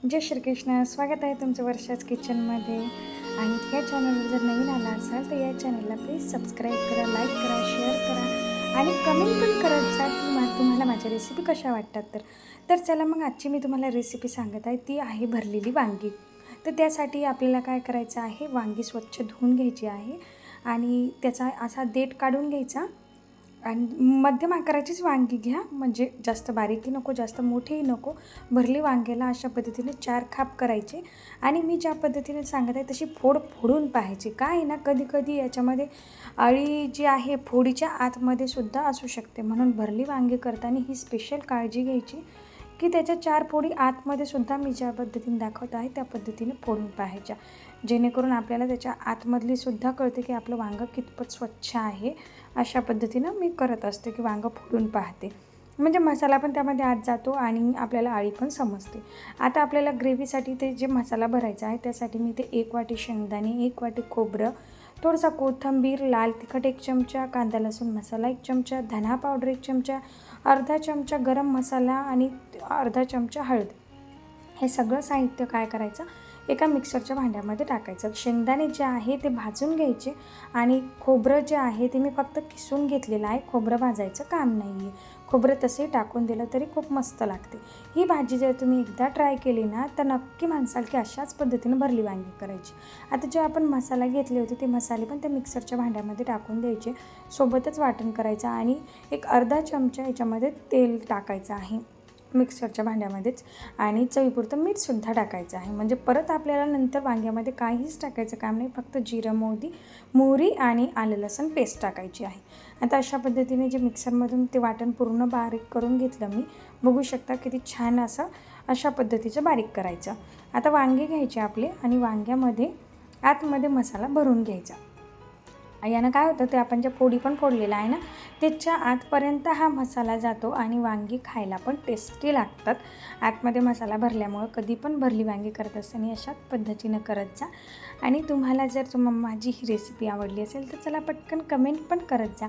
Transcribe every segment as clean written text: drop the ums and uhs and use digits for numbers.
जय श्रीकृष्ण. स्वागत आहे तुमचं वर्षाच किचनमध्ये. आणि या चॅनलवर जर नवीन आला असाल तर या चॅनलला प्लीज सबस्क्राईब करा, लाईक करा, शेअर करा आणि कमेंट पण करत जा की तुम्हाला माझ्या रेसिपी कशा वाटतात. तर चला मग आजची मी तुम्हाला रेसिपी सांगत आहे, ती आहे भरलेली वांगी. तर त्यासाठी आपल्याला काय करायचं आहे, वांगी स्वच्छ धुवून घ्यायची आहे आणि त्याचा असा देठ काढून घ्यायचा आणि मध्यम आकाराचीच वांगी घ्या, म्हणजे जास्त बारीकी नको, जास्त मोठीही नको. भरली वांग्याला अशा पद्धतीने 4 खाप करायचे आणि मी ज्या पद्धतीने सांगत आहे तशी फोडून पाहायची. काय आहे ना, कधी याच्यामध्ये अळी जी आहे फोडीच्या आतमध्ये सुद्धा असू शकते, म्हणून भरली वांगी करताना ही स्पेशल काळजी घ्यायची की त्याच्या 4 फोडी आतमध्ये सुद्धा मी ज्या पद्धतीने दाखवत आहे त्या पद्धतीने फोडून पाहायच्या, जेणेकरून आपल्याला त्याच्या आतमधली सुद्धा कळते की आपलं वांगं कितपत स्वच्छ आहे. अशा पद्धतीनं मी करत असते की वांगं फोडून पाहते, म्हणजे मसाला पण त्यामध्ये आत जातो आणि आपल्याला अळी पण समजते. आता आपल्याला ग्रेव्हीसाठी ते जे मसाला भरायचा आहे त्यासाठी मी ते 1 वाटी शेंगदाणे, 1 वाटी खोबरं, थोडासा कोथिंबीर, लाल तिखट 1 चमचा, कांदा लसूण मसाला 1 चमचा, धना पावडर 1 चमचा, अर्धा चमचा गरम मसाला आणि अर्धा चमचा हळद, हे सगळं साहित्य काय करायचं, एका मिक्सरच्या भांड्यामध्ये टाकायचं. शेंगदाणे जे आहे ते भाजून घ्यायचे आणि खोबरं जे आहे ते मी फक्त किसून घेतलेलं आहे, खोबरं भाजायचं काम नाही आहे. खोबरं तसे टाकून दिलं तरी खूप मस्त लागते. ही भाजी जर तुम्ही एकदा ट्राय केली ना तर नक्की म्हणसाल की अशाच पद्धतीनं भरली वांगी करायची. आता जे आपण मसाला घेतले होते ते मसाले पण त्या मिक्सरच्या भांड्यामध्ये टाकून द्यायचे, सोबतच वाटण करायचं आणि एक अर्धा चमचा याच्यामध्ये तेल टाकायचं आहे मिक्सरच्या भांड्यामध्येच आणि चवीपुरतं मीठसुद्धा टाकायचं आहे. म्हणजे परत आपल्याला नंतर वांग्यामध्ये काहीच टाकायचं काम नाही, फक्त जिरं, मोहरी आणि आलं लसूण पेस्ट टाकायची आहे. आता अशा पद्धतीने जे मिक्सरमधून ते वाटण पूर्ण बारीक करून घेतलं मी, बघू शकता किती छान असं अशा पद्धतीचं बारीक करायचं. आता वांगे घ्यायचे आपले आणि वांग्यामध्ये आतमध्ये मसाला भरून घ्यायचा. यानं काय होतं, ते आपण ज्या फोडी पण फोडलेला आहे ना त्याच्या आतपर्यंत हा मसाला जातो आणि वांगी खायला पण टेस्टी लागतात. आतमध्ये मसाला भरल्यामुळं कधी पण भरली वांगी करत असताना अशाच पद्धतीनं करत जा. आणि तुम्हाला जर माझी ही रेसिपी आवडली असेल तर चला पटकन कमेंट पण करत जा.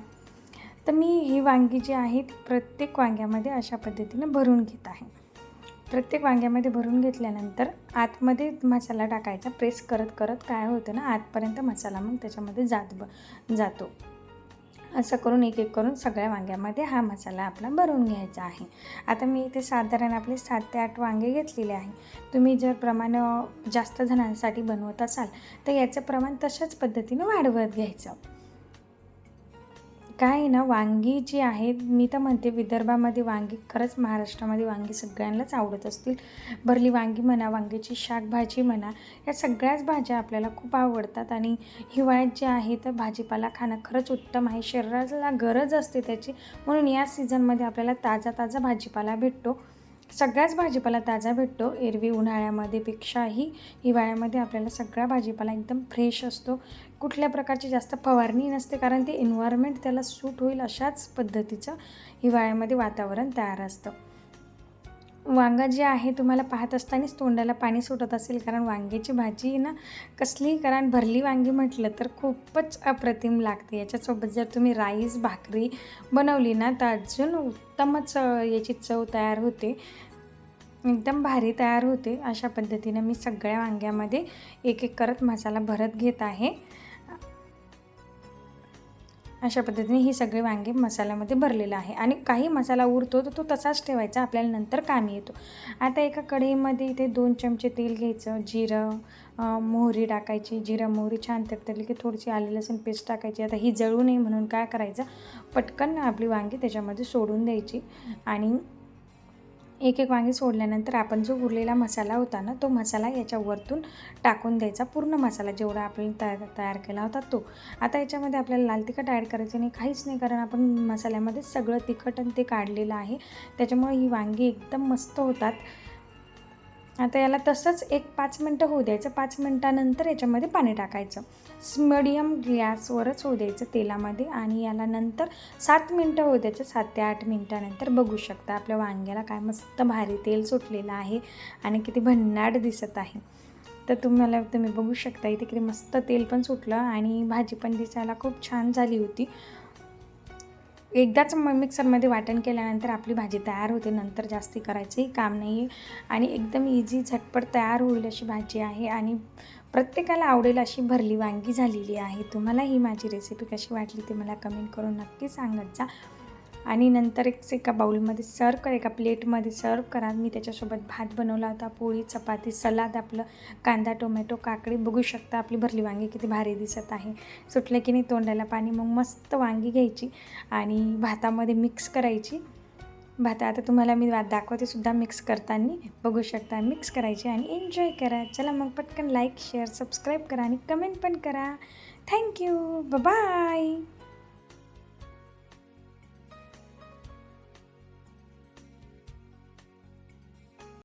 तर मी ही वांगी जी आहेत प्रत्येक वांग्यामध्ये अशा पद्धतीनं भरून घेत आहे. प्रत्येक वांग्यामध्ये भरून घेतल्यानंतर आतमध्ये मसाला टाकायचा, प्रेस करत करत काय होतं ना, आतपर्यंत मसाला मग त्याच्यामध्ये जातो. असं करून एक एक करून सगळ्या वांग्यामध्ये हा मसाला आपला भरून घ्यायचा आहे. आता मी इथे साधारण आपले 7 ते 8 वांगे घेतलेले आहे. तुम्ही जर प्रमाण जास्त जणांसाठी बनवत असाल तर याचं प्रमाण तशाच पद्धतीनं वाढवत घ्यायचं. काय आहे ना, वांगी जी आहेत, मी तर म्हणते विदर्भामध्ये वांगी, खरंच महाराष्ट्रामध्ये वांगी सगळ्यांनाच आवडत असतील. भरली वांगी म्हणा, वांग्याची शाकभाजी म्हणा, या सगळ्याच भाज्या आपल्याला खूप आवडतात. आणि हिवाळ्यात जे आहे तर भाजीपाला खाणं खरंच उत्तम आहे, शरीराला गरज असते त्याची, म्हणून या सीझनमध्ये आपल्याला ताजा भाजीपाला भेटतो. सगळ्याच भाजीपाला ताजा भेटतो. एरवी उन्हाळ्यामध्ये पेक्षाही हिवाळ्यामध्ये आपल्याला सगळा भाजीपाला एकदम फ्रेश असतो. कुठल्या प्रकारची जास्त फवारणी नसते, कारण ते एन्व्हायरमेंट त्याला सूट होईल अशाच पद्धतीचं हिवाळ्यामध्ये वातावरण तयार असतं. वांगा जे आहे तुम्हाला पाहत असतानाच तोंडाला पाणी सुटत असेल, कारण वांग्याची भाजी ना कसलीही, कारण भरली वांगी म्हटलं तर खूपच अप्रतिम लागते. याच्यासोबत जर तुम्ही राईस भाकरी बनवली ना तर अजून उत्तमच याची चव तयार होते, एकदम भारी तयार होते. अशा पद्धतीनं मी सगळ्या वांग्यामध्ये एक एक करत मसाला भरत घेत आहे. अशा पद्धतीने ही सगळी वांगे मसाल्यामध्ये भरलेला आहे आणि काही मसाला उरतो तर तो तसाच ठेवायचा, आपल्याला नंतर कामी येतो. आता एका कढईमध्ये इथे 2 चमचे तेल घ्यायचं, जिरं, मोहरी टाकायची. जिरं मोहरी छान तडतडली की थोडीशी आलं लसूण पेस्ट टाकायची. आता ही जळू नये म्हणून काय करायचं, पटकन आपली वांगी त्याच्यामध्ये सोडून द्यायची आणि एक एक वांगी सोडल्यानंतर आपण जो उरलेला मसाला होता ना तो मसाला याच्यावरतून टाकून द्यायचा, पूर्ण मसाला जेवढा आपण तयार केला होता तो. आता याच्यामध्ये आपल्याला लाल तिखट ॲड करायचं नाही, काहीच नाही, कारण आपण मसाल्यामध्ये सगळं तिखट आणि ते काढलेलं आहे, त्याच्यामुळे ही वांगी एकदम मस्त होतात. आता याला तसंच एक 5 मिनटं होऊ द्यायचं. 5 मिनटानंतर याच्यामध्ये पाणी टाकायचं, मीडियम गॅसवरच होऊ द्यायचं तेलामध्ये आणि याला नंतर 7 मिनटं होऊ द्यायचं. 7 ते 8 मिनटानंतर बघू शकता आपल्या वांग्याला काय मस्त भारी तेल सुटलेलं आहे आणि किती भन्नाट दिसत आहे. तर तुम्ही बघू शकता इथे किती मस्त तेल पण सुटलं आणि भाजी पण दिसायला खूप छान झाली होती. एकदाच मिक्सरमध्ये वाटण केल्यानंतर आपली भाजी तयार होते. नंतर जास्ती करायचंही काम नाही आहे आणि एकदम इझी झटपट तयार होईल अशी भाजी आहे आणि प्रत्येकाला आवडेल अशी भरली वांगी झालेली आहे. तुम्हाला ही माझी रेसिपी कशी वाटली ते मला कमेंट करून नक्की सांगत जा. आणि नंतर एका बाउलमध्ये सर्व करा, एका प्लेटमध्ये सर्व करा. मी त्याच्यासोबत भात बनवला होता, पोळी, चपाती, सलाद, आपलं कांदा, टोमॅटो, काकडी. बघू शकता आपली भरली वांगी किती भारी दिसत आहे. सुटलं की नाही तोंडाला पाणी. मग मस्त वांगी घ्यायची आणि भातामध्ये मिक्स करायची. आता तुम्हाला मी दाखवते सुद्धा मिक्स करताना. बघू शकता मिक्स करायची आणि एन्जॉय करा. चला मग पटकन लाईक, शेअर, सबस्क्राईब करा आणि कमेंट पण करा. थँक्यू. बाय.